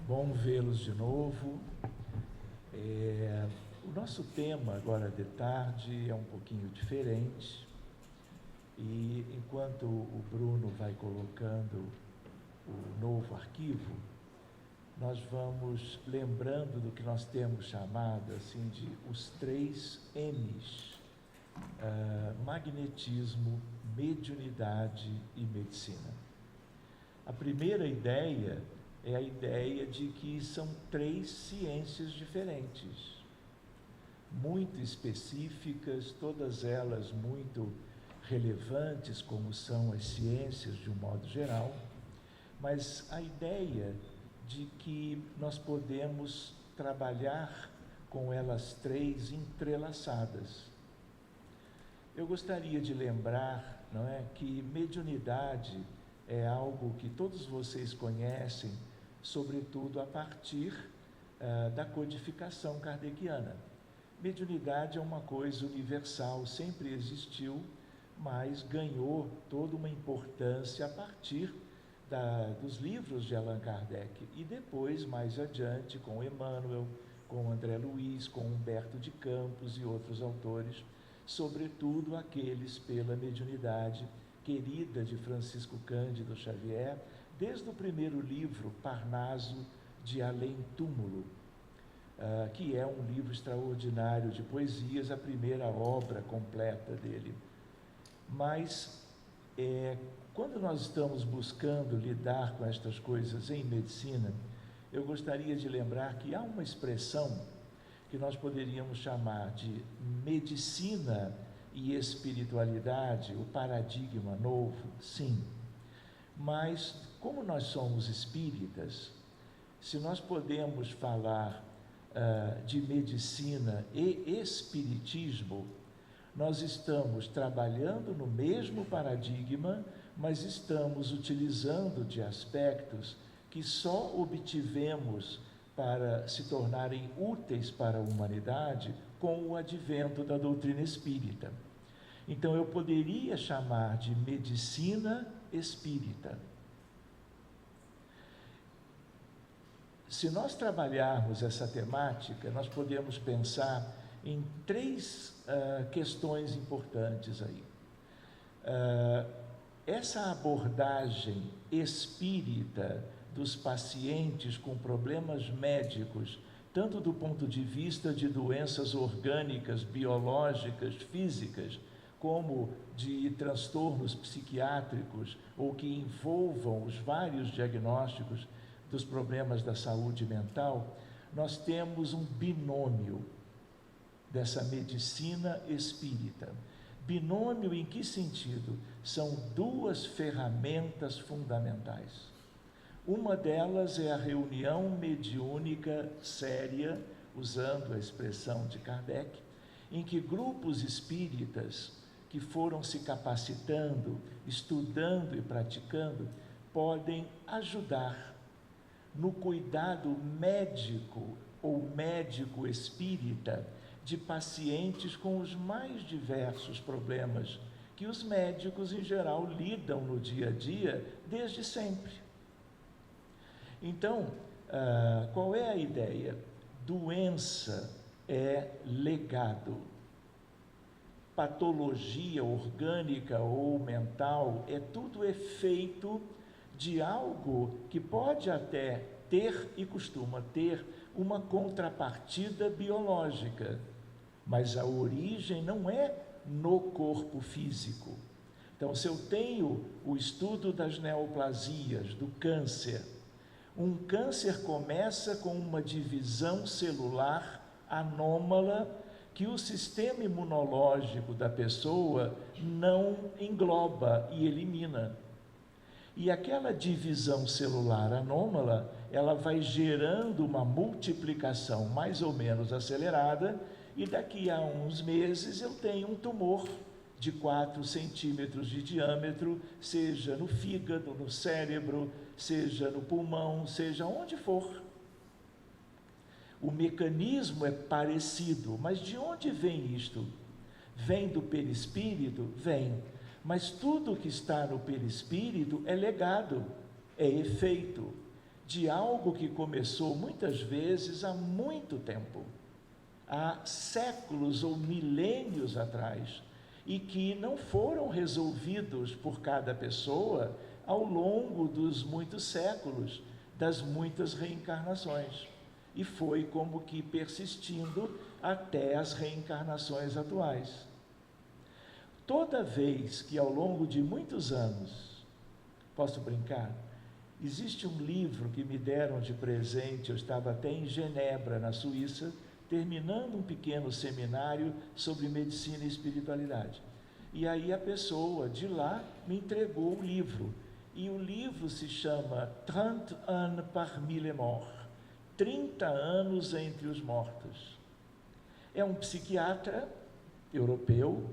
Bom vê-los de novo. O nosso tema agora de tarde é um pouquinho diferente e enquanto o Bruno vai colocando o novo arquivo, nós vamos lembrando do que nós temos chamado assim de os 3 M's: magnetismo, mediunidade e medicina. A primeira ideia é a ideia de que são 3 ciências diferentes, muito específicas, todas elas muito relevantes, como são as ciências de um modo geral, mas a ideia de que nós podemos trabalhar com elas 3 entrelaçadas. Eu gostaria de lembrar, que mediunidade é algo que todos vocês conhecem, sobretudo a partir da codificação kardeciana. Mediunidade é uma coisa universal, sempre existiu, mas ganhou toda uma importância a partir dos livros de Allan Kardec e depois, mais adiante, com Emmanuel, com André Luiz, com Humberto de Campos e outros autores, sobretudo aqueles pela mediunidade querida de Francisco Cândido Xavier, desde o primeiro livro, Parnaso de Além Túmulo, que é um livro extraordinário de poesias, a primeira obra completa dele. Mas, quando nós estamos buscando lidar com estas coisas em medicina, eu gostaria de lembrar que há uma expressão que nós poderíamos chamar de medicina e espiritualidade, o paradigma novo, sim. Mas, como nós somos espíritas, se nós podemos falar de medicina e espiritismo, nós estamos trabalhando no mesmo paradigma, mas estamos utilizando de aspectos que só obtivemos para se tornarem úteis para a humanidade com o advento da doutrina espírita. Então, eu poderia chamar de medicina espírita. Se nós trabalharmos essa temática, nós podemos pensar em 3 questões importantes aí. Essa abordagem espírita dos pacientes com problemas médicos, tanto do ponto de vista de doenças orgânicas, biológicas, físicas, como de transtornos psiquiátricos ou que envolvam os vários diagnósticos dos problemas da saúde mental, nós temos um binômio dessa medicina espírita. Binômio em que sentido? São 2 ferramentas fundamentais. Uma delas é a reunião mediúnica séria, usando a expressão de Kardec, em que grupos espíritas que foram se capacitando, estudando e praticando, podem ajudar no cuidado médico ou médico espírita de pacientes com os mais diversos problemas que os médicos em geral lidam no dia a dia desde sempre. Então, qual é a ideia? Doença é legado. Patologia orgânica ou mental é tudo efeito de algo que pode até ter e costuma ter uma contrapartida biológica, mas a origem não é no corpo físico. Então, se eu tenho o estudo das neoplasias, do câncer, um câncer começa com uma divisão celular anômala que o sistema imunológico da pessoa não engloba e elimina. E aquela divisão celular anômala, ela vai gerando uma multiplicação mais ou menos acelerada, e daqui a uns meses eu tenho um tumor de 4 centímetros de diâmetro, seja no fígado, no cérebro, seja no pulmão, seja onde for. O mecanismo é parecido, mas de onde vem isto? Vem do perispírito? Vem. Mas tudo que está no perispírito é legado, é efeito. de algo que começou muitas vezes há muito tempo, há séculos ou milênios atrás, e que não foram resolvidos por cada pessoa ao longo dos muitos séculos, das muitas reencarnações. E foi como que persistindo até as reencarnações atuais. Toda vez que ao longo de muitos anos, posso brincar? Existe um livro que me deram de presente, eu estava até em Genebra, na Suíça, terminando um pequeno seminário sobre medicina e espiritualidade. E aí a pessoa de lá me entregou o livro, e o livro se chama 30 ans parmi les morts, 30 anos entre os mortos. É um psiquiatra europeu,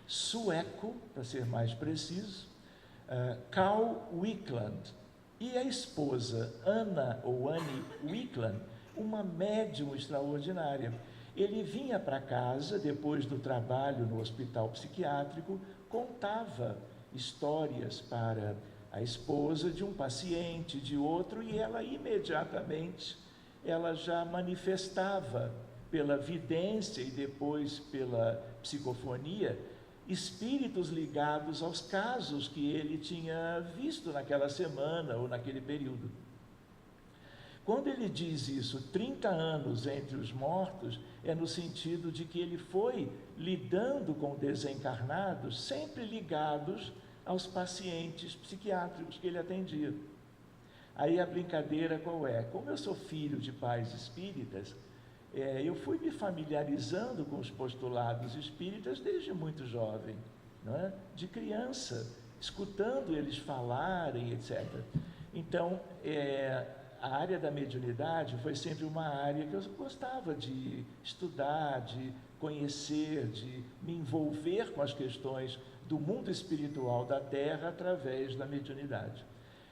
sueco, para ser mais preciso, Carl Wickland, e a esposa, Annie Wickland, uma médium extraordinária. Ele vinha para casa, depois do trabalho no hospital psiquiátrico, contava histórias para a esposa de um paciente, de outro, e ela imediatamente, ela já manifestava pela vidência e depois pela psicofonia, espíritos ligados aos casos que ele tinha visto naquela semana ou naquele período. Quando ele diz isso, 30 anos entre os mortos, é no sentido de que ele foi lidando com desencarnados, sempre ligados aos pacientes psiquiátricos que ele atendia. Aí a brincadeira qual é? Como eu sou filho de pais espíritas, eu fui me familiarizando com os postulados espíritas desde muito jovem, não é? De criança, escutando eles falarem, etc. Então, a área da mediunidade foi sempre uma área que eu gostava de estudar, de conhecer, de me envolver com as questões do mundo espiritual da Terra através da mediunidade.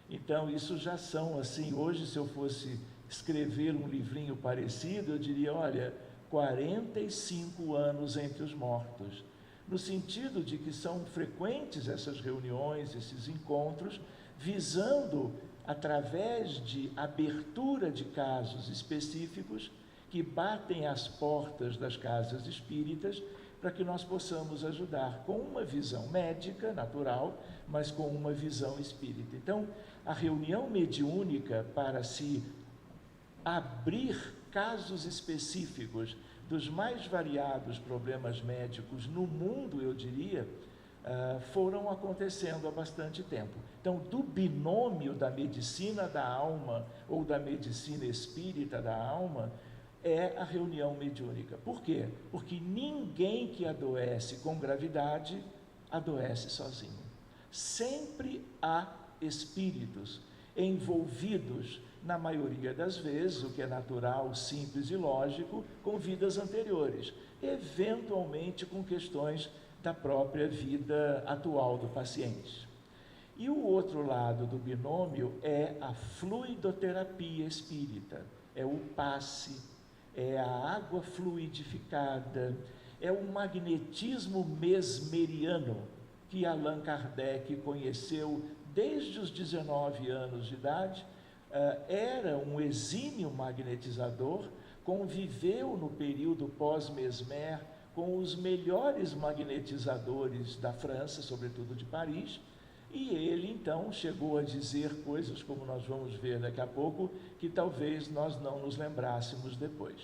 Então, isso já são, assim, hoje se eu fosse escrever um livrinho parecido, eu diria, olha, 45 anos entre os mortos, no sentido de que são frequentes essas reuniões, esses encontros, visando, através de abertura de casos específicos, que batem às portas das casas espíritas, para que nós possamos ajudar com uma visão médica, natural, mas com uma visão espírita. Então, a reunião mediúnica para se abrir casos específicos dos mais variados problemas médicos no mundo, eu diria, foram acontecendo há bastante tempo. Então, do binômio da medicina da alma ou da medicina espírita da alma, é a reunião mediúnica. Por quê? Porque ninguém que adoece com gravidade adoece sozinho. Sempre há espíritos envolvidos, na maioria das vezes, o que é natural, simples e lógico, com vidas anteriores, eventualmente com questões da própria vida atual do paciente. E o outro lado do binômio é a fluidoterapia espírita, é o passe, é a água fluidificada, é o magnetismo mesmeriano que Allan Kardec conheceu desde os 19 anos de idade. Era um exímio magnetizador, conviveu no período pós-Mesmer com os melhores magnetizadores da França, sobretudo de Paris, e ele então chegou a dizer coisas, como nós vamos ver daqui a pouco, que talvez nós não nos lembrássemos depois.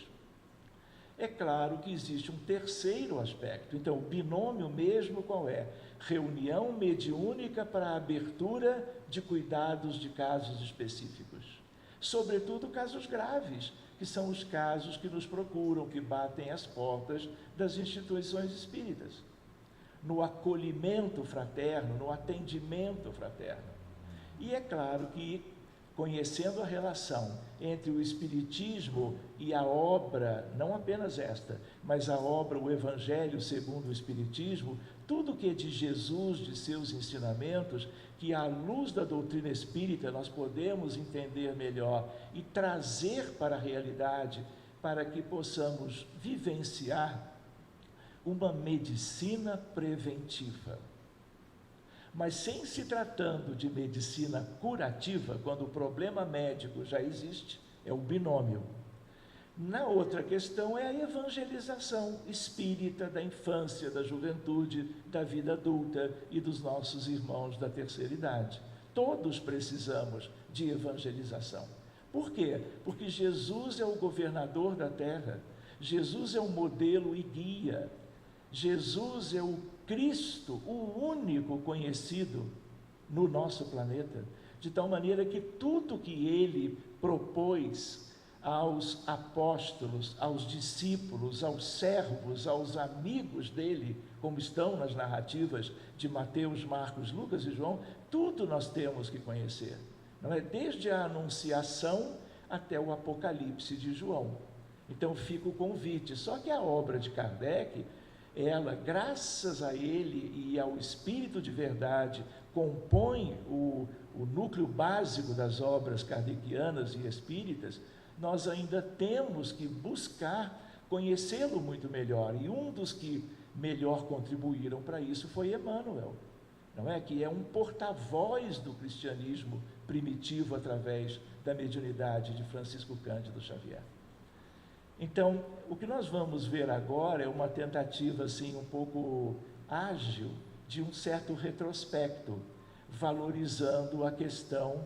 É claro que existe um terceiro aspecto. Então, o binômio mesmo qual é? Reunião mediúnica para a abertura de cuidados de casos específicos. Sobretudo casos graves, que são os casos que nos procuram, que batem às portas das instituições espíritas. No acolhimento fraterno, no atendimento fraterno. E é claro que, conhecendo a relação entre o Espiritismo e a obra, não apenas esta, mas a obra, o Evangelho segundo o Espiritismo, tudo que é de Jesus, de seus ensinamentos, que à luz da doutrina espírita nós podemos entender melhor e trazer para a realidade, para que possamos vivenciar uma medicina preventiva. Mas sem se tratando de medicina curativa, quando o problema médico já existe, é o binômio. Na outra questão é a evangelização espírita da infância, da juventude, da vida adulta e dos nossos irmãos da terceira idade. Todos precisamos de evangelização. Por quê? Porque Jesus é o governador da terra, Jesus é o modelo e guia, Jesus é o Cristo, o único conhecido no nosso planeta, de tal maneira que tudo que ele propôs aos apóstolos, aos discípulos, aos servos, aos amigos dele, como estão nas narrativas de Mateus, Marcos, Lucas e João, tudo nós temos que conhecer, não é? Desde a anunciação até o Apocalipse de João. Então fica o convite. Só que a obra de Kardec, ela, graças a ele e ao Espírito de verdade, compõe o núcleo básico das obras kardecianas e espíritas. Nós ainda temos que buscar conhecê-lo muito melhor, e um dos que melhor contribuíram para isso foi Emmanuel, não é? Que é um porta-voz do cristianismo primitivo através da mediunidade de Francisco Cândido Xavier. Então, o que nós vamos ver agora é uma tentativa assim um pouco ágil de um certo retrospecto, valorizando a questão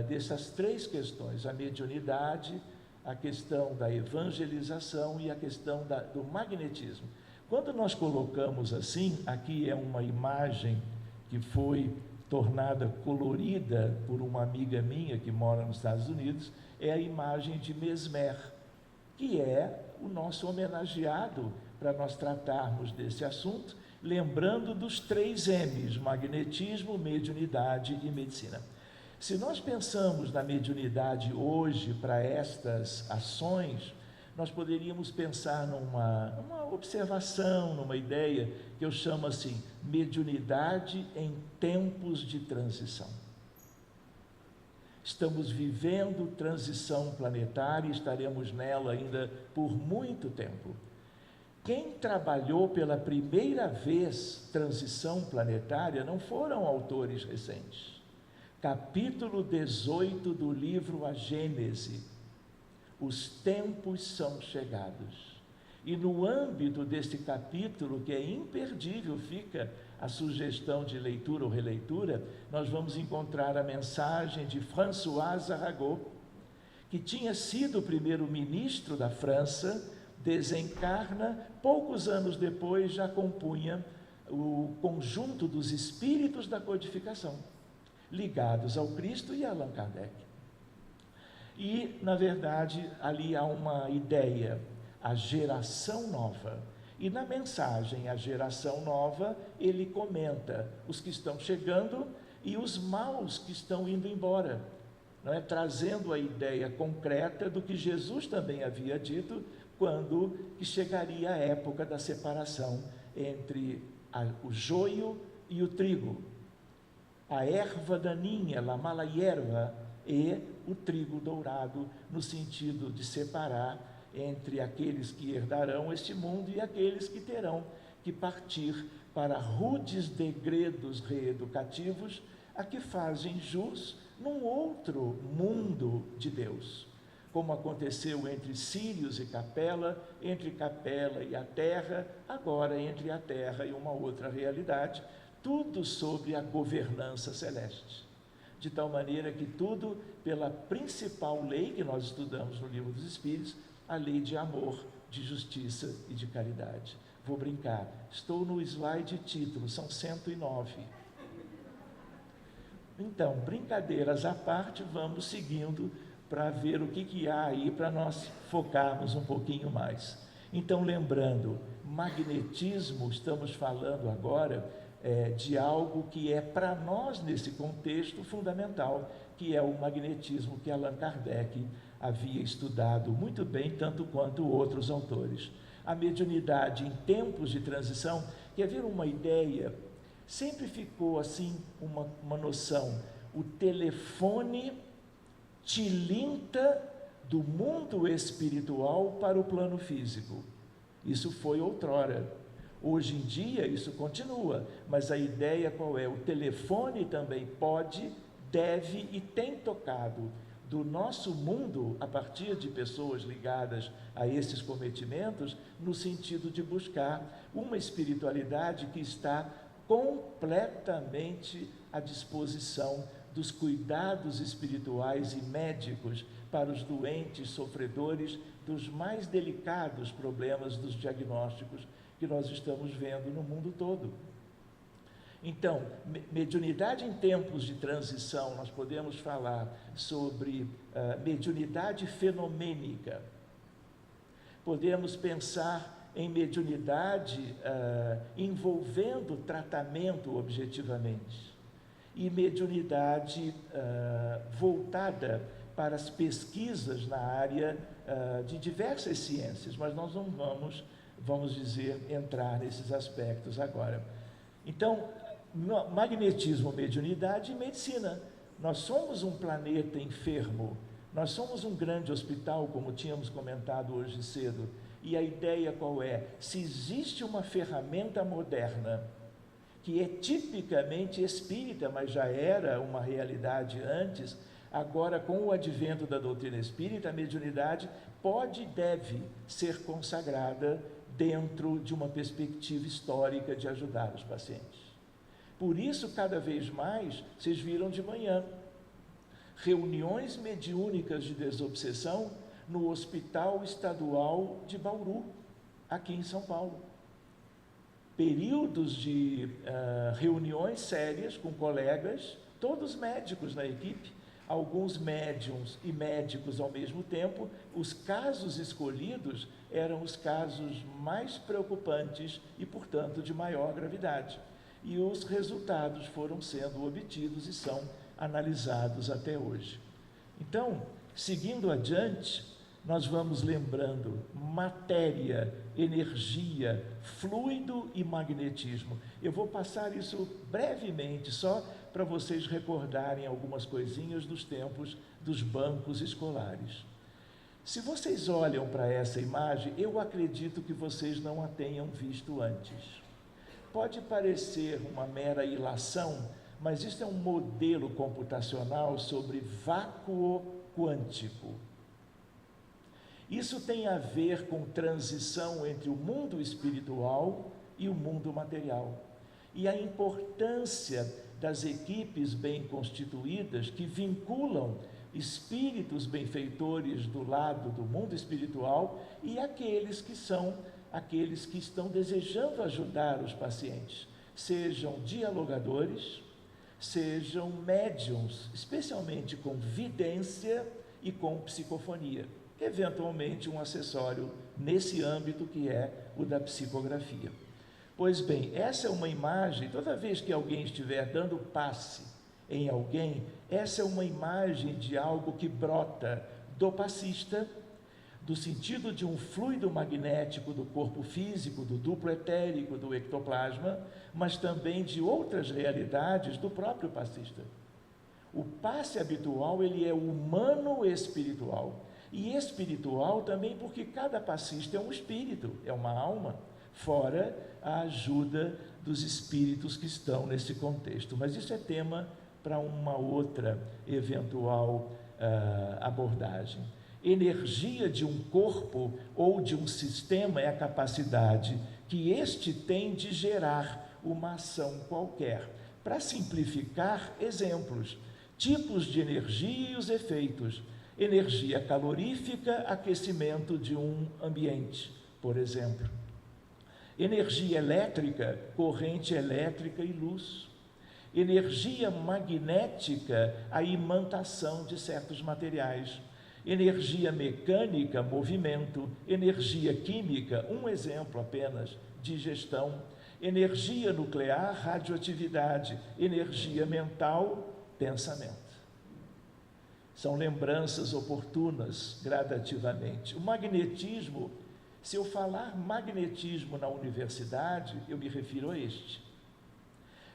dessas três questões: a mediunidade, a questão da evangelização e a questão do magnetismo. Quando nós colocamos assim, aqui é uma imagem que foi tornada colorida por uma amiga minha que mora nos Estados Unidos, é a imagem de Mesmer, que é o nosso homenageado para nós tratarmos desse assunto, lembrando dos 3 M's: magnetismo, mediunidade e medicina. Se nós pensamos na mediunidade hoje para estas ações, nós poderíamos pensar numa observação, numa ideia que eu chamo assim: mediunidade em tempos de transição. Estamos vivendo transição planetária e estaremos nela ainda por muito tempo. Quem trabalhou pela primeira vez transição planetária não foram autores recentes. Capítulo 18 do livro A Gênese: os tempos são chegados. E no âmbito deste capítulo, que é imperdível, fica a sugestão de leitura ou releitura, nós vamos encontrar a mensagem de François Arago, que tinha sido o primeiro-ministro da França, desencarna, poucos anos depois já compunha o conjunto dos espíritos da codificação, ligados ao Cristo e a Allan Kardec. E, na verdade, ali há uma ideia: a geração nova. E na mensagem A Geração Nova, ele comenta os que estão chegando e os maus que estão indo embora, não é? Trazendo a ideia concreta do que Jesus também havia dito, quando que chegaria a época da separação entre o joio e o trigo, a erva daninha, la mala hierba, e o trigo dourado, no sentido de separar entre aqueles que herdarão este mundo e aqueles que terão que partir para rudes degredos reeducativos, a que fazem jus num outro mundo de Deus, como aconteceu entre Sírios e Capela, entre Capela e a Terra, agora entre a Terra e uma outra realidade, tudo sob a governança celeste. De tal maneira que tudo pela principal lei que nós estudamos no Livro dos Espíritos, a lei de amor, de justiça e de caridade. Vou brincar, estou no slide título, são 109. Então, brincadeiras à parte, vamos seguindo para ver o que há aí para nós focarmos um pouquinho mais. Então, lembrando, magnetismo, estamos falando agora de algo que é para nós, nesse contexto, fundamental, que é o magnetismo que Allan Kardec havia estudado muito bem, tanto quanto outros autores. A mediunidade em tempos de transição, quer ver uma ideia? Sempre ficou assim uma noção: o telefone tilinta do mundo espiritual para o plano físico. Isso foi outrora. Hoje em dia isso continua, mas a ideia qual é? O telefone também pode, deve e tem tocado do nosso mundo, a partir de pessoas ligadas a esses cometimentos, no sentido de buscar uma espiritualidade que está completamente à disposição dos cuidados espirituais e médicos para os doentes sofredores dos mais delicados problemas dos diagnósticos que nós estamos vendo no mundo todo. Então, mediunidade em tempos de transição, nós podemos falar sobre mediunidade fenomênica. Podemos pensar em mediunidade envolvendo tratamento objetivamente. E mediunidade voltada para as pesquisas na área de diversas ciências, mas nós não vamos dizer, entrar nesses aspectos agora. Então, magnetismo, mediunidade e medicina. Nós somos um planeta enfermo, nós somos um grande hospital, como tínhamos comentado hoje cedo, e a ideia qual é? Se existe uma ferramenta moderna, que é tipicamente espírita, mas já era uma realidade antes, agora com o advento da doutrina espírita, a mediunidade pode e deve ser consagrada dentro de uma perspectiva histórica de ajudar os pacientes. Por isso, cada vez mais, vocês viram de manhã, reuniões mediúnicas de desobsessão no Hospital Estadual de Bauru, aqui em São Paulo. Períodos de reuniões sérias com colegas, todos médicos na equipe, alguns médiuns e médicos ao mesmo tempo. Os casos escolhidos eram os casos mais preocupantes e, portanto, de maior gravidade. E os resultados foram sendo obtidos e são analisados até hoje. Então, seguindo adiante, nós vamos lembrando matéria, energia, fluido e magnetismo. Eu vou passar isso brevemente, só para vocês recordarem algumas coisinhas dos tempos dos bancos escolares. Se vocês olham para essa imagem, eu acredito que vocês não a tenham visto antes. Pode parecer uma mera ilação, mas isso é um modelo computacional sobre vácuo quântico. Isso tem a ver com transição entre o mundo espiritual e o mundo material. E a importância das equipes bem constituídas que vinculam espíritos benfeitores do lado do mundo espiritual e aqueles que estão desejando ajudar os pacientes, sejam dialogadores, sejam médiums, especialmente com vidência e com psicofonia, eventualmente um acessório nesse âmbito que é o da psicografia. Pois bem, essa é uma imagem, toda vez que alguém estiver dando passe em alguém, essa é uma imagem de algo que brota do passista, do sentido de um fluido magnético do corpo físico, do duplo etérico, do ectoplasma, mas também de outras realidades do próprio passista. O passe habitual, ele é humano espiritual, e espiritual também porque cada passista é um espírito, é uma alma, fora a ajuda dos espíritos que estão nesse contexto. Mas isso é tema para uma outra eventual abordagem. Energia de um corpo ou de um sistema é a capacidade que este tem de gerar uma ação qualquer. Para simplificar, exemplos, tipos de energia e os efeitos. Energia calorífica, aquecimento de um ambiente, por exemplo. Energia elétrica, corrente elétrica e luz. Energia magnética, a imantação de certos materiais. Energia mecânica, movimento. Energia química, um exemplo apenas, digestão. Energia nuclear, radioatividade. Energia mental, pensamento. São lembranças oportunas, gradativamente. O magnetismo, se eu falar magnetismo na universidade, eu me refiro a este.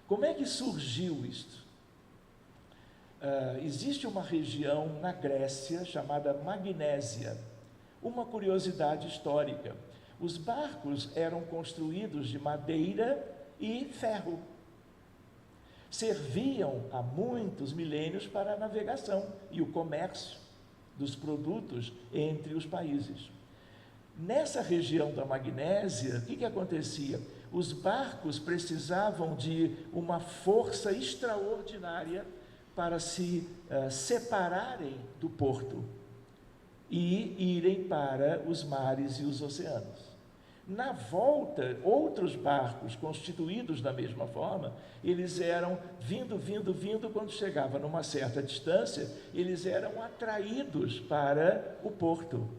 Como é que surgiu isto? Existe uma região na Grécia chamada Magnésia. Uma curiosidade histórica. Os barcos eram construídos de madeira e ferro. Serviam há muitos milênios para a navegação e o comércio dos produtos entre os países. Nessa região da Magnésia, o que acontecia? Os barcos precisavam de uma força extraordinária para se separarem do porto e irem para os mares e os oceanos. Na volta, outros barcos constituídos da mesma forma, eles eram vindo, quando chegava numa certa distância, eles eram atraídos para o porto,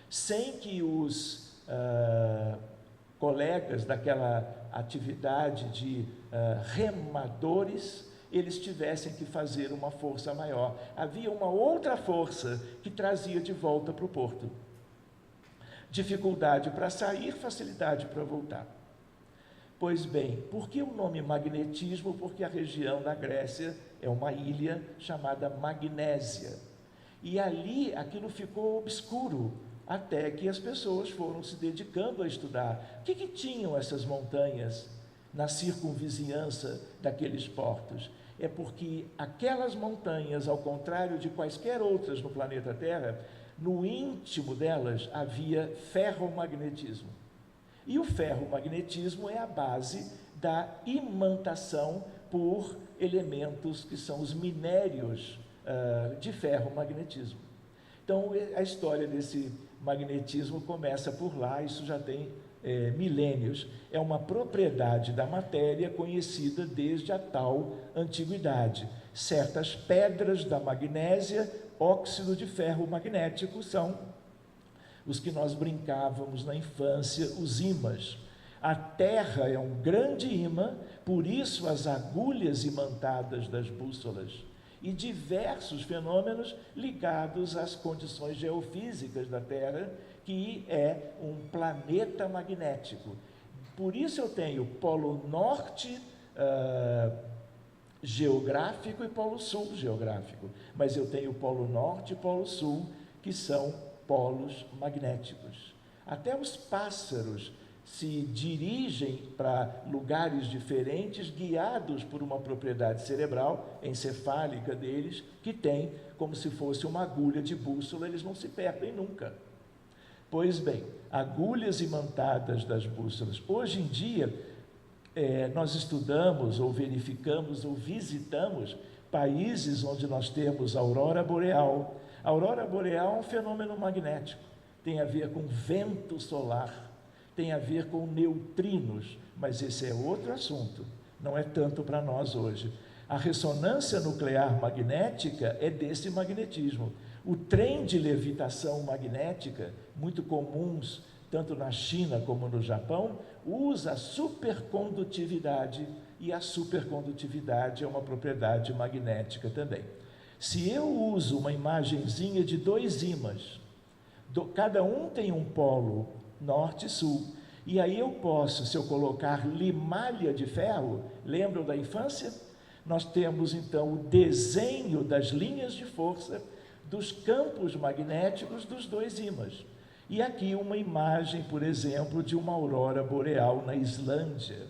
sem que os colegas daquela atividade de remadores, eles tivessem que fazer uma força maior. Havia uma outra força que trazia de volta para o porto. Dificuldade para sair, facilidade para voltar. Pois bem, por que o nome magnetismo? Porque a região da Grécia é uma ilha chamada Magnésia. E ali aquilo ficou obscuro, até que as pessoas foram se dedicando a estudar. O que tinham essas montanhas na circunvizinhança daqueles portos? É porque aquelas montanhas, ao contrário de quaisquer outras no planeta Terra, no íntimo delas havia ferromagnetismo. E o ferromagnetismo é a base da imantação por elementos que são os minérios de ferromagnetismo. Então, a história desse magnetismo começa por lá, isso já tem milênios. É uma propriedade da matéria conhecida desde a tal antiguidade. Certas pedras da magnésia, óxido de ferro magnético, são os que nós brincávamos na infância, os ímãs. A Terra é um grande ímã, por isso as agulhas imantadas das bússolas e diversos fenômenos ligados às condições geofísicas da Terra, que é um planeta magnético. Por isso eu tenho polo norte geográfico e polo sul geográfico, mas eu tenho polo norte e polo sul, que são polos magnéticos. Até os pássaros se dirigem para lugares diferentes, guiados por uma propriedade cerebral, encefálica deles, que tem como se fosse uma agulha de bússola, eles não se perdem nunca. Pois bem, agulhas imantadas das bússolas. Hoje em dia, nós estudamos, ou verificamos, ou visitamos países onde nós temos a aurora boreal. A aurora boreal é um fenômeno magnético, tem a ver com vento solar, tem a ver com neutrinos, mas esse é outro assunto, não é tanto para nós hoje. A ressonância nuclear magnética é desse magnetismo. O trem de levitação magnética, muito comuns tanto na China como no Japão, usa a supercondutividade, e a supercondutividade é uma propriedade magnética também. Se eu uso uma imagenzinha de dois ímãs, cada um tem um polo norte e sul, e aí eu posso, se eu colocar limalha de ferro, lembram da infância? Nós temos então o desenho das linhas de força dos campos magnéticos dos dois ímãs. E aqui uma imagem, por exemplo, de uma aurora boreal na Islândia.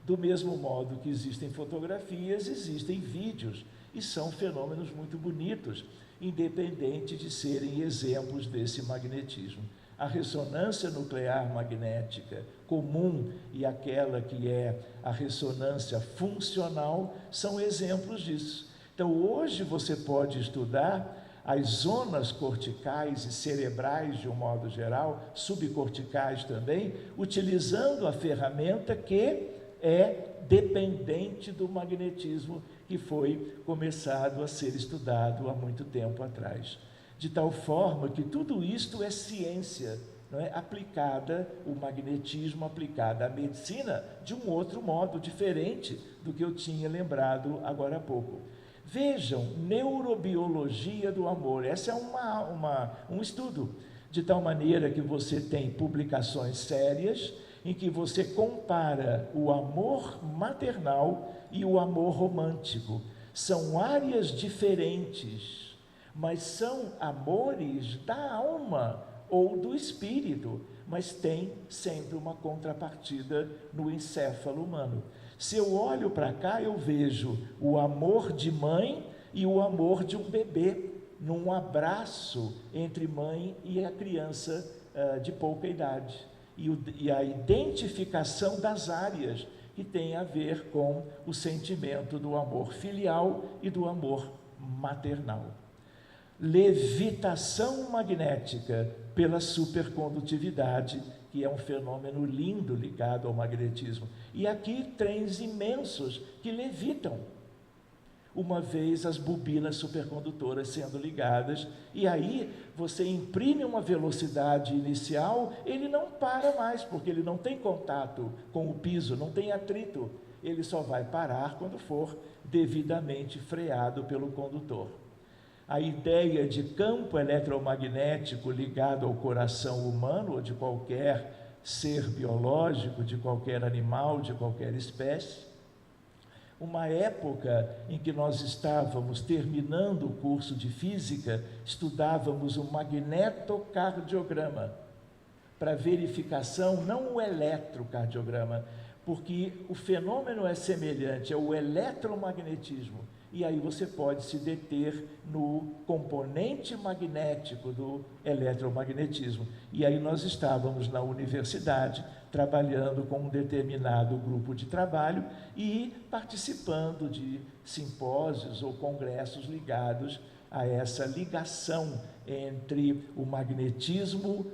Do mesmo modo que existem fotografias, existem vídeos, e são fenômenos muito bonitos, independente de serem exemplos desse magnetismo. A ressonância nuclear magnética comum e aquela que é a ressonância funcional são exemplos disso. Então, hoje você pode estudar as zonas corticais e cerebrais de um modo geral, subcorticais também, utilizando a ferramenta que é dependente do magnetismo, que foi começado a ser estudado há muito tempo atrás. De tal forma que tudo isto é ciência, não é? Aplicada, o magnetismo aplicado à medicina de um outro modo, diferente do que eu tinha lembrado agora há pouco. Vejam, neurobiologia do amor, esse é um estudo, de tal maneira que você tem publicações sérias, em que você compara o amor maternal e o amor romântico. São áreas diferentes, mas são amores da alma, ou do espírito, mas tem sempre uma contrapartida no encéfalo humano. Se eu olho para cá, eu vejo o amor de mãe e o amor de um bebê, num abraço entre mãe e a criança de pouca idade. E a identificação das áreas que tem a ver com o sentimento do amor filial e do amor maternal. Levitação magnética pela supercondutividade, que é um fenômeno lindo ligado ao magnetismo. E aqui trens imensos que levitam, uma vez as bobinas supercondutoras sendo ligadas, e aí você imprime uma velocidade inicial, ele não para mais, porque ele não tem contato com o piso, não tem atrito, ele só vai parar quando for devidamente freado pelo condutor. A ideia de campo eletromagnético ligado ao coração humano, ou de qualquer ser biológico, de qualquer animal, de qualquer espécie. Uma época em que nós estávamos terminando o curso de física, estudávamos o magnetocardiograma, para verificação, não o eletrocardiograma, porque o fenômeno é semelhante ao eletromagnetismo, e aí você pode se deter no componente magnético do eletromagnetismo. E aí nós estávamos na universidade, trabalhando com um determinado grupo de trabalho e participando de simpósios ou congressos ligados a essa ligação entre o magnetismo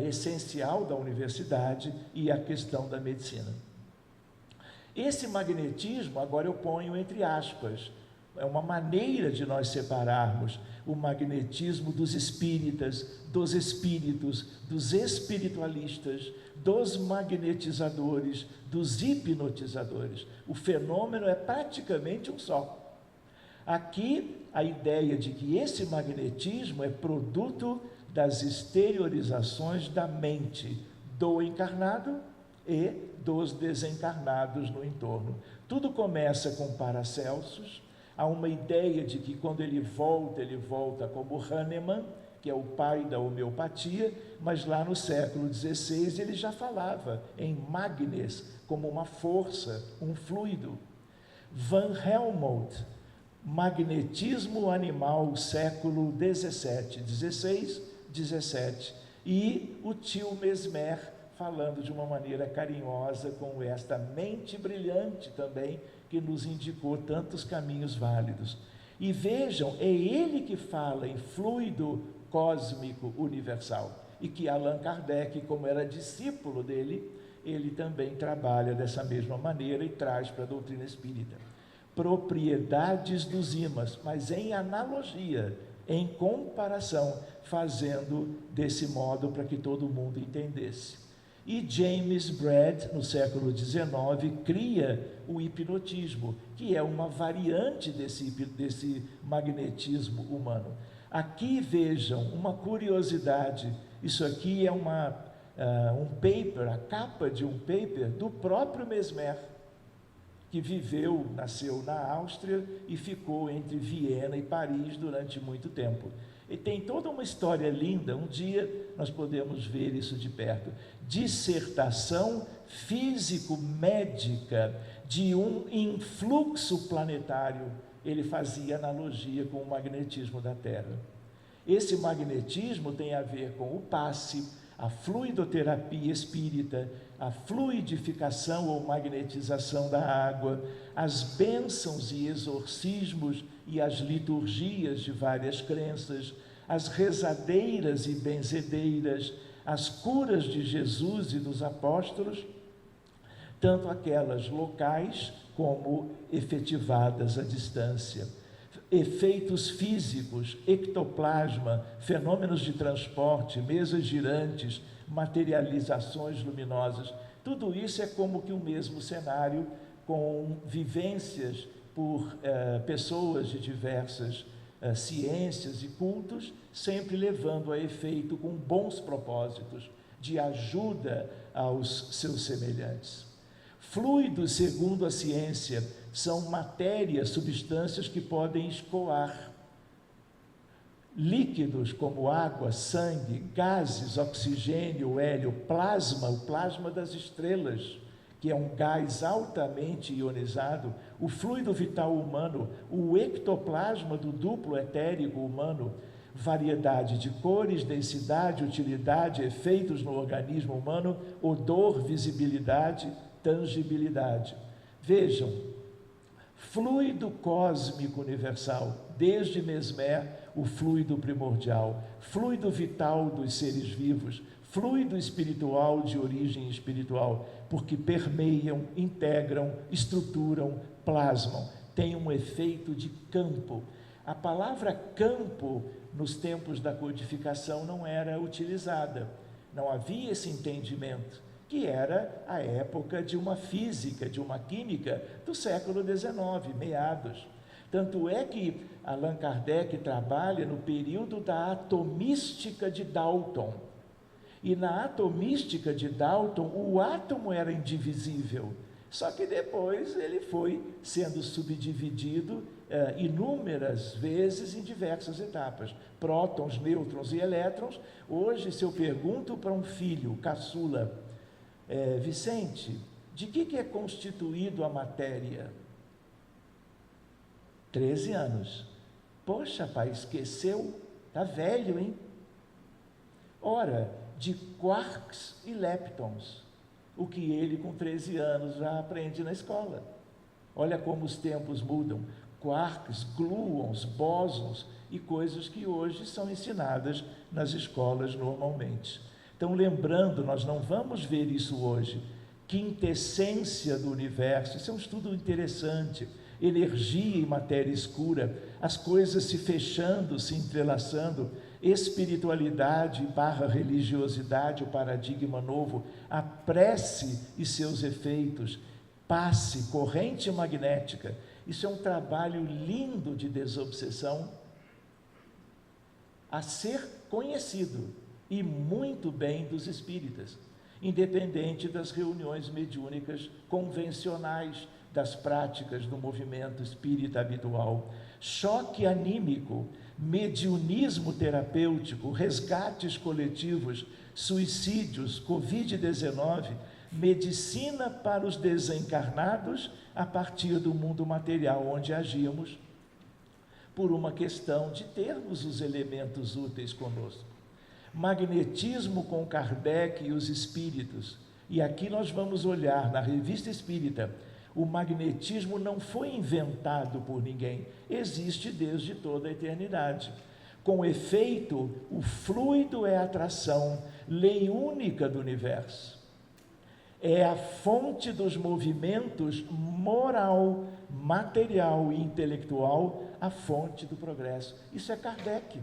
essencial da universidade e a questão da medicina. Esse magnetismo, agora eu ponho entre aspas, é uma maneira de nós separarmos o magnetismo dos espíritas, dos espíritos, dos espiritualistas, dos magnetizadores, dos hipnotizadores. O fenômeno é praticamente um só. Aqui, a ideia de que esse magnetismo é produto das exteriorizações da mente do encarnado e dos desencarnados no entorno. Tudo começa com Paracelsus. Há uma ideia de que quando ele volta como Hahnemann, que é o pai da homeopatia, mas lá no século XVI ele já falava em magnes como uma força, um fluido. Van Helmont, magnetismo animal, século XVII, XVI, XVII, e o tio Mesmer, falando de uma maneira carinhosa com esta mente brilhante também, que nos indicou tantos caminhos válidos. E vejam, é ele que fala em fluido cósmico universal, e que Allan Kardec, como era discípulo dele, ele também trabalha dessa mesma maneira e traz para a doutrina espírita. Propriedades dos ímãs, mas em analogia, em comparação, fazendo desse modo para que todo mundo entendesse. E James Braid, no século XIX, cria o hipnotismo, que é uma variante desse magnetismo humano. Aqui vejam uma curiosidade, isso aqui é um paper, a capa de um paper do próprio Mesmer, que nasceu na Áustria e ficou entre Viena e Paris durante muito tempo. E tem toda uma história linda, um dia nós podemos ver isso de perto. Dissertação físico-médica de um influxo planetário. Ele fazia analogia com o magnetismo da Terra. Esse magnetismo tem a ver com o passe, a fluidoterapia espírita, a fluidificação ou magnetização da água, as bênçãos e exorcismos e as liturgias de várias crenças, as rezadeiras e benzedeiras, as curas de Jesus e dos apóstolos, tanto aquelas locais como efetivadas à distância. Efeitos físicos, ectoplasma, fenômenos de transporte, mesas girantes, materializações luminosas, tudo isso é como que o mesmo cenário, com vivências por pessoas de diversas ciências e cultos, sempre levando a efeito com bons propósitos, de ajuda aos seus semelhantes. Fluidos, segundo a ciência, são matérias, substâncias que podem escoar. líquidos como água, sangue, gases, oxigênio, hélio, plasma, o plasma das estrelas, que é um gás altamente ionizado, o fluido vital humano, o ectoplasma do duplo etérico humano, variedade de cores, densidade, utilidade, efeitos no organismo humano, odor, visibilidade, tangibilidade. Vejam, fluido cósmico universal, desde Mesmer, o fluido primordial, fluido vital dos seres vivos, fluido espiritual de origem espiritual, porque permeiam, integram, estruturam, plasmam, têm um efeito de campo. A palavra campo, nos tempos da codificação, não era utilizada, não havia esse entendimento, que era a época de uma física, de uma química do século XIX, meados. Tanto é que Allan Kardec trabalha no período da atomística de Dalton. E na atomística de Dalton, o átomo era indivisível, só que depois ele foi sendo subdividido inúmeras vezes em diversas etapas. Prótons, nêutrons e elétrons. Hoje, se eu pergunto para um filho, caçula, Vicente, de que é constituído a matéria? 13 anos. Poxa, pai, esqueceu? Está velho, hein? Ora, de quarks e leptons, o que ele com 13 anos já aprende na escola. Olha como os tempos mudam. Quarks, gluons, bósons e coisas que hoje são ensinadas nas escolas normalmente. Então, lembrando, nós não vamos ver isso hoje. Quintessência do universo, isso é um estudo interessante. Energia e matéria escura, as coisas se fechando, se entrelaçando, espiritualidade / religiosidade, o paradigma novo, a prece e seus efeitos, passe, corrente magnética. Isso é um trabalho lindo de desobsessão a ser conhecido e muito bem dos espíritas, independente das reuniões mediúnicas convencionais, das práticas do movimento espírita habitual. Choque anímico, mediunismo terapêutico, resgates coletivos, suicídios, Covid-19, medicina para os desencarnados a partir do mundo material onde agimos, por uma questão de termos os elementos úteis conosco. Magnetismo com Kardec e os espíritos. E aqui nós vamos olhar na Revista Espírita. O magnetismo não foi inventado por ninguém, existe desde toda a eternidade. Com efeito, o fluido é atração, lei única do universo. É a fonte dos movimentos moral, material e intelectual, a fonte do progresso. Isso é Kardec.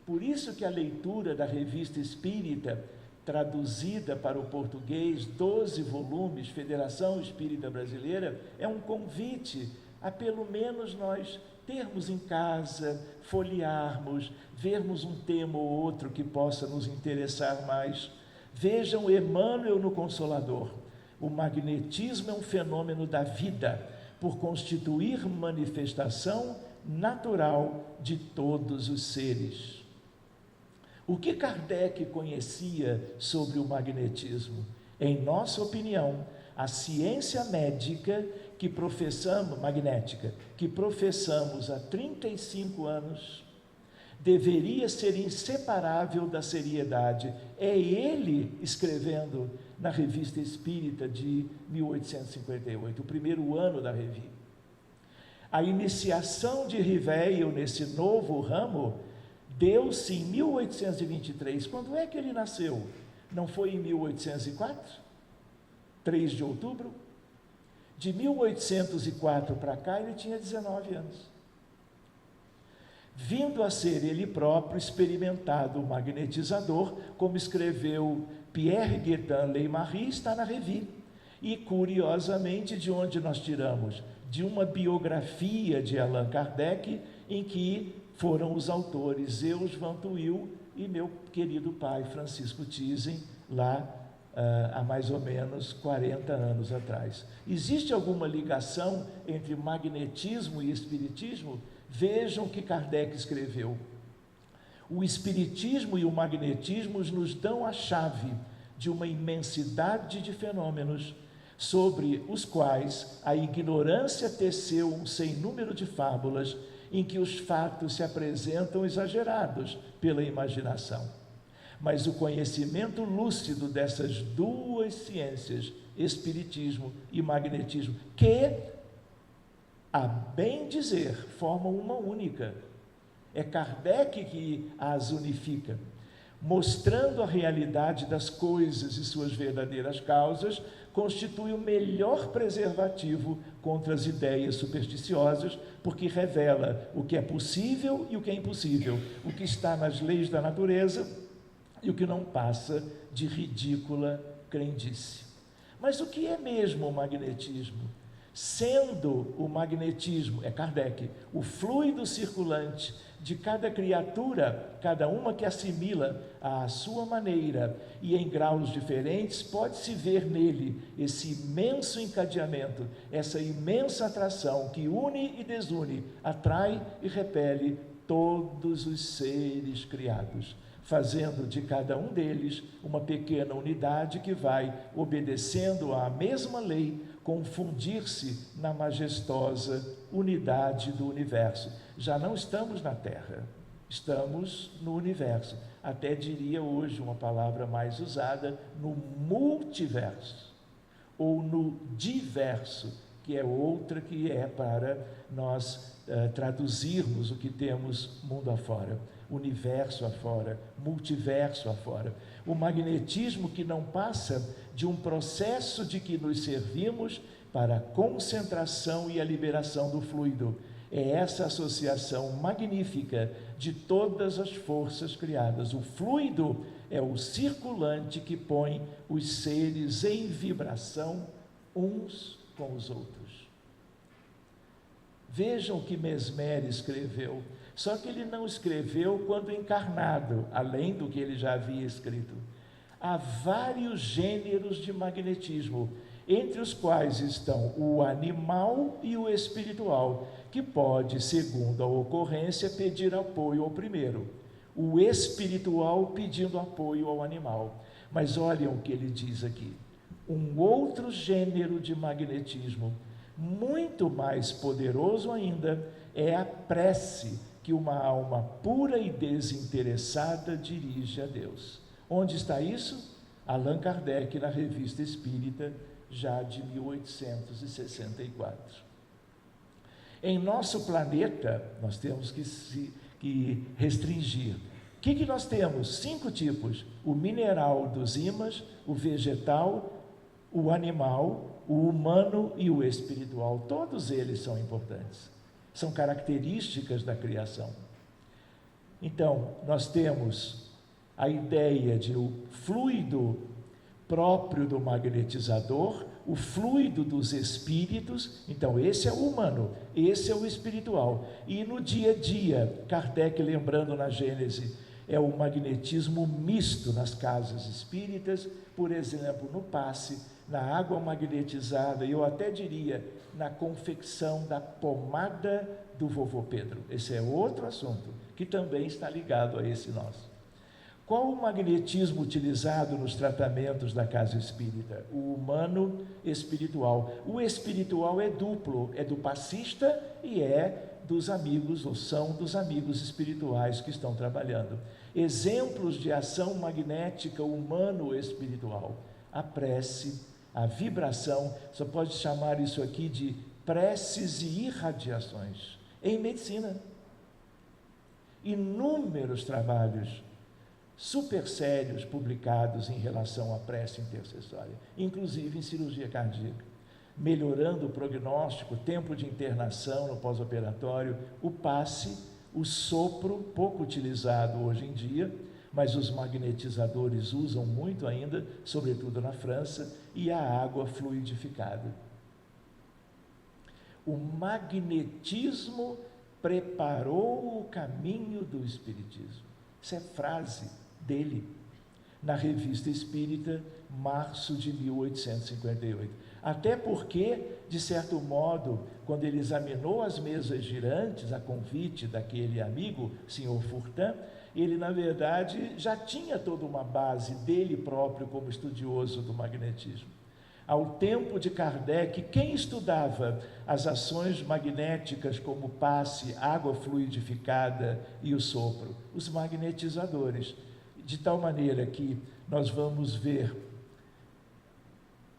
Por isso que a leitura da Revista Espírita, traduzida para o português, 12 volumes, Federação Espírita Brasileira, é um convite a pelo menos nós termos em casa, folhearmos, vermos um tema ou outro que possa nos interessar mais. Vejam Emmanuel no Consolador. O magnetismo é um fenômeno da vida, por constituir manifestação natural de todos os seres. O que Kardec conhecia sobre o magnetismo? Em nossa opinião, a ciência médica magnética, que professamos há 35 anos, deveria ser inseparável da seriedade. É ele escrevendo na Revista Espírita de 1858, o primeiro ano da Revi. A iniciação de Riveio nesse novo ramo deu-se em 1823. Quando é que ele nasceu? Não foi em 1804? 3 de outubro? De 1804 para cá, ele tinha 19 anos. Vindo a ser ele próprio experimentado magnetizador, como escreveu Pierre Guetin Leymarie, está na Revi. E, curiosamente, de onde nós tiramos? De uma biografia de Allan Kardec, em que foram os autores Eus Van Tuyl e meu querido pai Francisco Thyssen, lá há mais ou menos 40 anos atrás. Existe alguma ligação entre magnetismo e espiritismo? Vejam o que Kardec escreveu. O espiritismo e o magnetismo nos dão a chave de uma imensidade de fenômenos sobre os quais a ignorância teceu um sem número de fábulas em que os fatos se apresentam exagerados pela imaginação. Mas o conhecimento lúcido dessas duas ciências, espiritismo e magnetismo, que, a bem dizer, formam uma única. É Kardec que as unifica, mostrando a realidade das coisas e suas verdadeiras causas, constitui o melhor preservativo contra as ideias supersticiosas, porque revela o que é possível e o que é impossível, o que está nas leis da natureza e o que não passa de ridícula crendice. Mas o que é mesmo o magnetismo? Sendo o magnetismo, é Kardec, o fluido circulante de cada criatura, cada uma que assimila à sua maneira e em graus diferentes, pode-se ver nele esse imenso encadeamento, essa imensa atração que une e desune, atrai e repele todos os seres criados, fazendo de cada um deles uma pequena unidade que vai, obedecendo à mesma lei, confundir-se na majestosa unidade do universo. Já não estamos na Terra, estamos no universo. Até diria hoje uma palavra mais usada, no multiverso, ou no diverso, que é outra que é para nós traduzirmos o que temos mundo afora, universo afora, multiverso afora. O magnetismo que não passa de um processo de que nos servimos para a concentração e a liberação do fluido. É essa associação magnífica de todas as forças criadas. O fluido é o circulante que põe os seres em vibração uns com os outros. Vejam o que Mesmer escreveu, só que ele não escreveu quando encarnado, além do que ele já havia escrito. Há vários gêneros de magnetismo, entre os quais estão o animal e o espiritual, que pode, segundo a ocorrência, pedir apoio ao primeiro, o espiritual pedindo apoio ao animal. Mas olhem o que ele diz aqui: um outro gênero de magnetismo, muito mais poderoso ainda, é a prece que uma alma pura e desinteressada dirige a Deus. Onde está isso? Allan Kardec, na Revista Espírita, já de 1864. Em nosso planeta, nós temos que restringir. O que nós temos? 5 tipos: o mineral dos ímãs, o vegetal, o animal, o humano e o espiritual. Todos eles são importantes, são características da criação. Então, nós temos a ideia de o fluido próprio do magnetizador, o fluido dos espíritos. Então esse é o humano, esse é o espiritual. E no dia a dia, Kardec, lembrando na Gênese, é o magnetismo misto nas casas espíritas, por exemplo, no passe, na água magnetizada, eu até diria na confecção da pomada do vovô Pedro. Esse é outro assunto que também está ligado a esse nosso. Qual o magnetismo utilizado nos tratamentos da casa espírita? O humano espiritual. O espiritual é duplo, é do passista e é dos amigos, ou são dos amigos espirituais que estão trabalhando. Exemplos de ação magnética humano-espiritual: a prece, a vibração. Só pode chamar isso aqui de preces e irradiações. Em medicina, inúmeros trabalhos super sérios publicados em relação à prece intercessória, inclusive em cirurgia cardíaca, melhorando o prognóstico, tempo de internação no pós-operatório, o passe, o sopro, pouco utilizado hoje em dia, mas os magnetizadores usam muito ainda, sobretudo na França, e a água fluidificada. O magnetismo preparou o caminho do espiritismo. Isso é frase dele, na Revista Espírita, março de 1858. Até porque, de certo modo, quando ele examinou as mesas girantes, a convite daquele amigo, Sr. Furtan, Ele, na verdade, já tinha toda uma base dele próprio como estudioso do magnetismo. Ao tempo de Kardec, quem estudava as ações magnéticas como o passe, água fluidificada e o sopro? Os magnetizadores. De tal maneira que nós vamos ver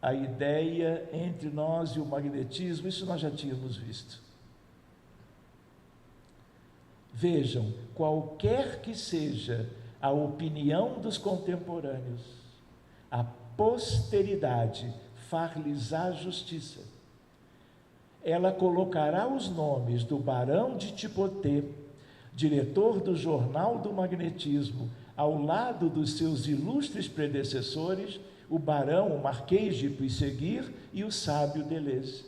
a ideia entre nós e o magnetismo, isso nós já tínhamos visto. Vejam, qualquer que seja a opinião dos contemporâneos, a posteridade far-lhes-á justiça. Ela colocará os nomes do barão de Tipotê, diretor do Jornal do Magnetismo, ao lado dos seus ilustres predecessores, o barão, o marquês de Puisséguir e o sábio Deleuze.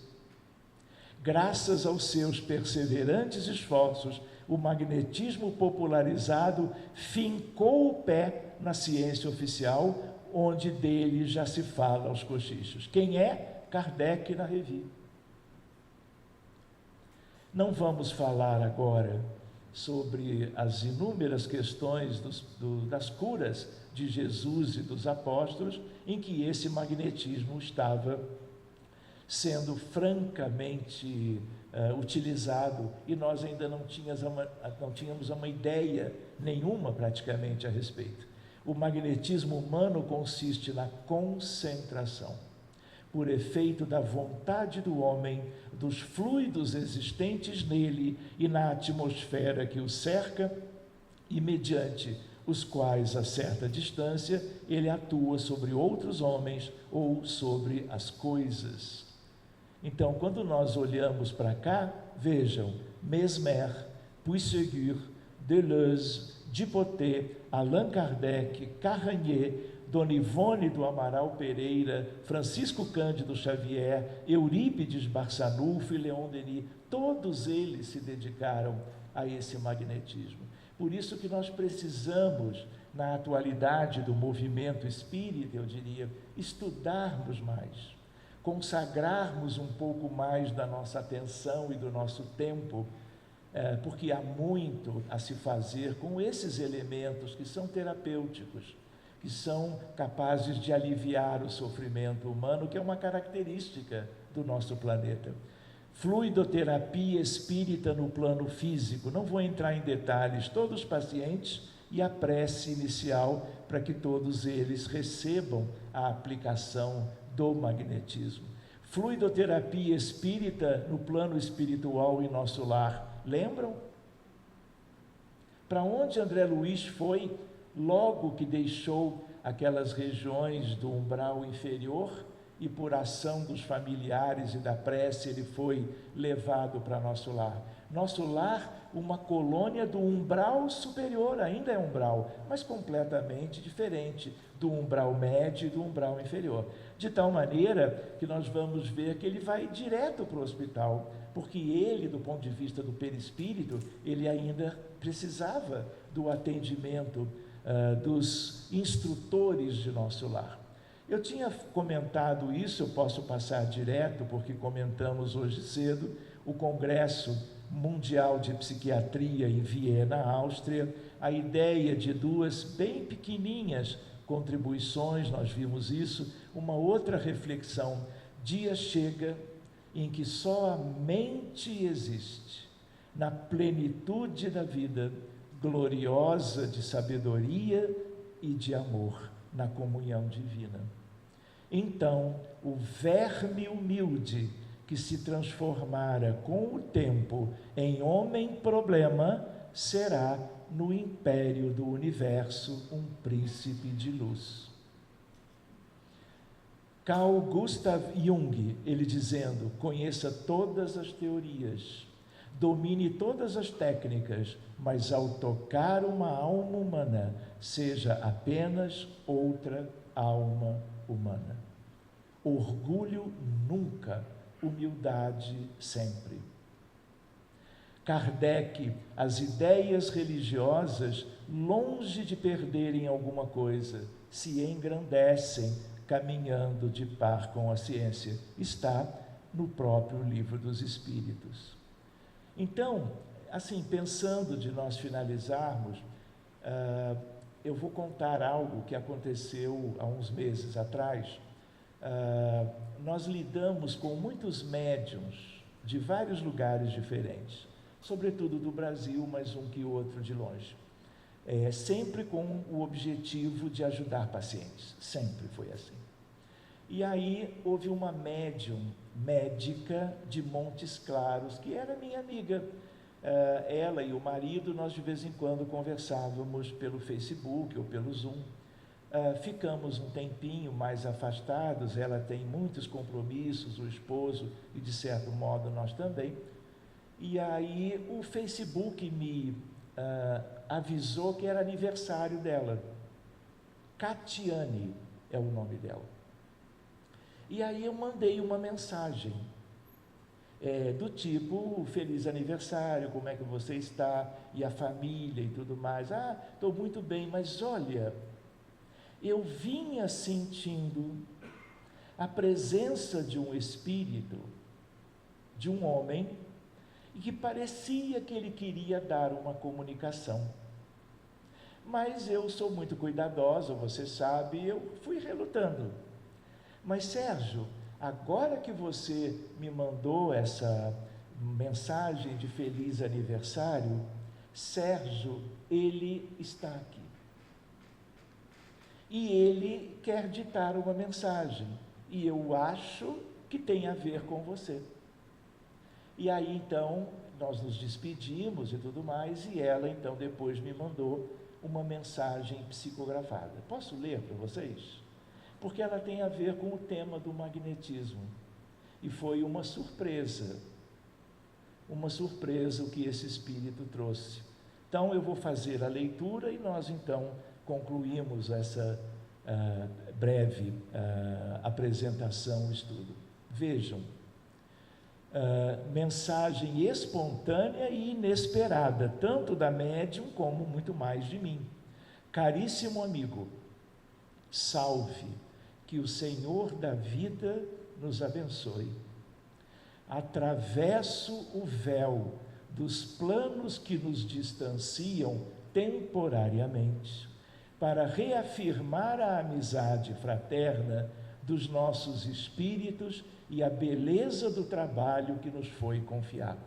Graças aos seus perseverantes esforços, o magnetismo popularizado fincou o pé na ciência oficial, onde dele já se fala aos cochichos. Quem é? Kardec na Revue. Não vamos falar agora sobre as inúmeras questões das curas de Jesus e dos apóstolos, em que esse magnetismo estava sendo francamente utilizado, e nós ainda não tínhamos uma ideia nenhuma praticamente a respeito. O magnetismo humano consiste na concentração, por efeito da vontade do homem, dos fluidos existentes nele e na atmosfera que o cerca, e mediante os quais, a certa distância, ele atua sobre outros homens ou sobre as coisas. Então, quando nós olhamos para cá, vejam, Mesmer, Puisséguir, Deleuze, Dipotê, Allan Kardec, Carranier, Dona Ivone do Amaral Pereira, Francisco Cândido Xavier, Eurípides Barçanufo e Leon Denis, todos eles se dedicaram a esse magnetismo. Por isso que nós precisamos, na atualidade do movimento espírita, eu diria, estudarmos mais, consagrarmos um pouco mais da nossa atenção e do nosso tempo, porque há muito a se fazer com esses elementos que são terapêuticos, que são capazes de aliviar o sofrimento humano, que é uma característica do nosso planeta. Fluidoterapia espírita no plano físico, não vou entrar em detalhes, todos os pacientes, e a prece inicial para que todos eles recebam a aplicação do magnetismo. Fluidoterapia espírita no plano espiritual em nosso lar, lembram? Para onde André Luiz foi logo que deixou aquelas regiões do umbral inferior e por ação dos familiares e da prece ele foi levado para nosso lar? Nosso lar, uma colônia do umbral superior, ainda é umbral, mas completamente diferente do umbral médio e do umbral inferior. De tal maneira que nós vamos ver que ele vai direto para o hospital, porque ele, do ponto de vista do perispírito, ele ainda precisava do atendimento dos instrutores de nosso lar. Eu tinha comentado isso, eu posso passar direto, porque comentamos hoje cedo, o Congresso Mundial de Psiquiatria em Viena, Áustria, a ideia de duas bem pequenininhas contribuições, nós vimos isso, uma outra reflexão. Dia chega em que só a mente existe, na plenitude da vida, gloriosa de sabedoria e de amor, na comunhão divina. Então, o verme humilde que se transformara com o tempo em homem-problema, será, no império do universo, um príncipe de luz. Carl Gustav Jung, ele dizendo, conheça todas as teorias, domine todas as técnicas, mas ao tocar uma alma humana, seja apenas outra alma humana. Orgulho nunca, humildade sempre. Kardec, as ideias religiosas, longe de perderem alguma coisa, se engrandecem caminhando de par com a ciência. Está no próprio Livro dos Espíritos. Então, assim, pensando de nós finalizarmos, Eu vou contar algo que aconteceu há uns meses atrás. Nós lidamos com muitos médiuns de vários lugares diferentes, sobretudo do Brasil, mas um que outro de longe. Sempre com o objetivo de ajudar pacientes, sempre foi assim. E aí houve uma médica de Montes Claros, que era minha amiga. Ela e o marido, nós de vez em quando conversávamos pelo Facebook ou pelo Zoom. Ficamos um tempinho mais afastados, ela tem muitos compromissos, o esposo, e de certo modo nós também. E aí o Facebook me avisou que era aniversário dela. Catiane é o nome dela. E aí eu mandei uma mensagem, do tipo, feliz aniversário, como é que você está, e a família e tudo mais. Estou muito bem, mas olha, eu vinha sentindo a presença de um espírito, de um homem, e que parecia que ele queria dar uma comunicação. Mas eu sou muito cuidadosa, você sabe, eu fui relutando. Mas Sérgio, agora que você me mandou essa mensagem de feliz aniversário, Sérgio, ele está aqui. E ele quer ditar uma mensagem, e eu acho que tem a ver com você. E aí então, nós nos despedimos e tudo mais, e ela então depois me mandou uma mensagem psicografada. Posso ler para vocês? Porque ela tem a ver com o tema do magnetismo. E foi uma surpresa o que esse espírito trouxe. Então eu vou fazer a leitura e nós então concluímos essa breve apresentação, estudo. Vejam, mensagem espontânea e inesperada, tanto da médium como muito mais de mim. Caríssimo amigo, salve, que o Senhor da vida nos abençoe. Atravesso o véu dos planos que nos distanciam temporariamente, para reafirmar a amizade fraterna dos nossos espíritos e a beleza do trabalho que nos foi confiado.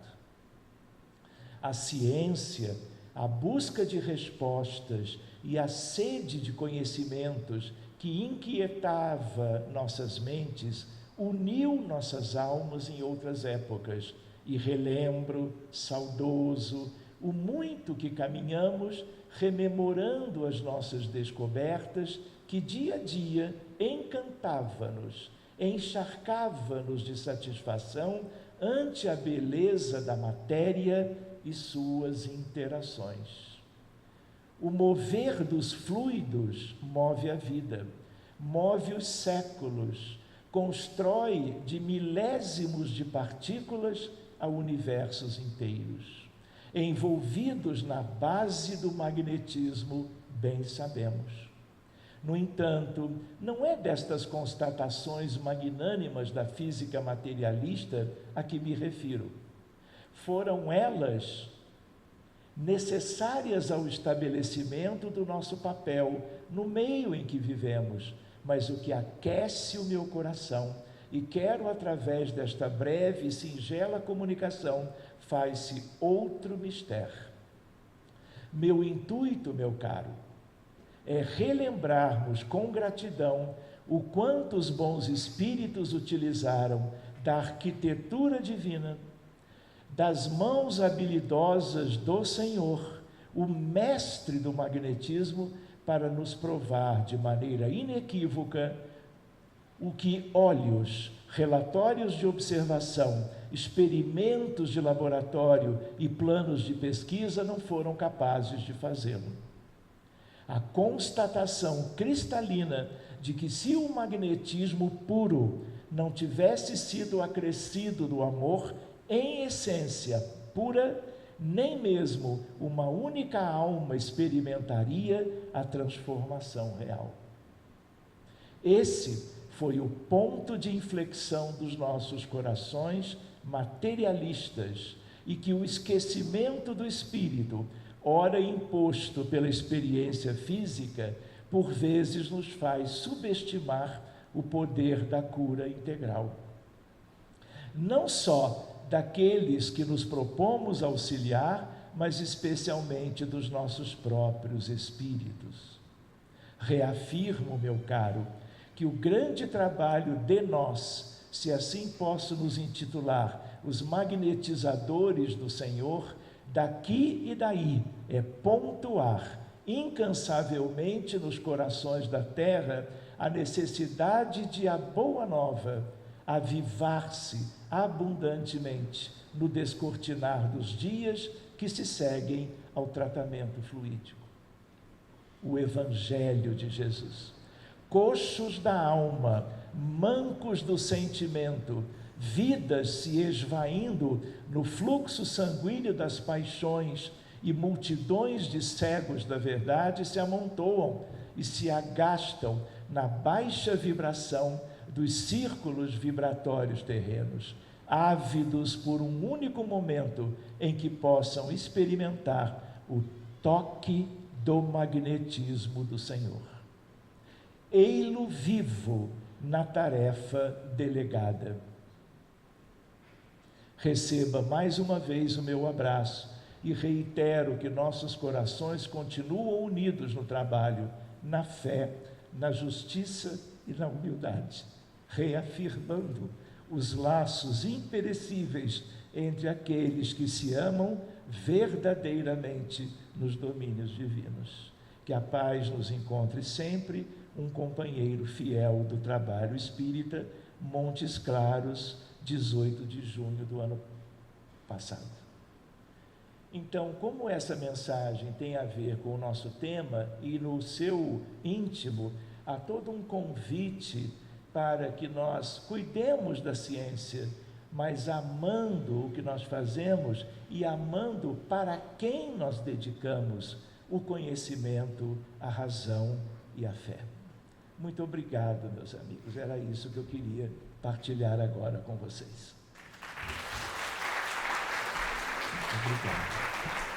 A ciência, a busca de respostas e a sede de conhecimentos que inquietava nossas mentes, uniu nossas almas em outras épocas, e relembro, saudoso, o muito que caminhamos, rememorando as nossas descobertas, que dia a dia encantava-nos, encharcava-nos de satisfação ante a beleza da matéria e suas interações. O mover dos fluidos move a vida, move os séculos, constrói de milésimos de partículas a universos inteiros. Envolvidos na base do magnetismo, bem sabemos. No entanto, não é destas constatações magnânimas da física materialista a que me refiro. Foram elas necessárias ao estabelecimento do nosso papel no meio em que vivemos, mas o que aquece o meu coração, e quero através desta breve e singela comunicação, faz-se outro mistério. Meu intuito, meu caro, é relembrarmos com gratidão o quanto os bons espíritos utilizaram da arquitetura divina, das mãos habilidosas do Senhor, o mestre do magnetismo, para nos provar de maneira inequívoca o que olhos, relatórios de observação, experimentos de laboratório e planos de pesquisa não foram capazes de fazê-lo. A constatação cristalina de que, se o magnetismo puro não tivesse sido acrescido do amor em essência pura, nem mesmo uma única alma experimentaria a transformação real. Esse foi o ponto de inflexão dos nossos corações materialistas, e que o esquecimento do espírito, ora imposto pela experiência física, por vezes nos faz subestimar o poder da cura integral. Não só daqueles que nos propomos auxiliar, mas especialmente dos nossos próprios espíritos. Reafirmo, meu caro, que o grande trabalho de nós, se assim posso nos intitular, os magnetizadores do Senhor, daqui e daí, é pontuar incansavelmente nos corações da terra a necessidade de a boa nova avivar-se abundantemente no descortinar dos dias que se seguem ao tratamento fluídico. O Evangelho de Jesus. Coxos da alma, mancos do sentimento, vidas se esvaindo no fluxo sanguíneo das paixões, e multidões de cegos da verdade se amontoam e se agastam na baixa vibração dos círculos vibratórios terrenos, ávidos por um único momento em que possam experimentar o toque do magnetismo do Senhor. Ei-lo vivo na tarefa delegada. Receba mais uma vez o meu abraço e reitero que nossos corações continuam unidos no trabalho, na fé, na justiça e na humildade, reafirmando os laços imperecíveis entre aqueles que se amam verdadeiramente nos domínios divinos. Que a paz nos encontre sempre um companheiro fiel do trabalho espírita, Montes Claros, 18 de junho do ano passado. Então, como essa mensagem tem a ver com o nosso tema e no seu íntimo há todo um convite para que nós cuidemos da ciência, mas amando o que nós fazemos e amando para quem nós dedicamos o conhecimento, a razão e a fé. Muito obrigado, meus amigos. Era isso que eu queria partilhar agora com vocês. Obrigado.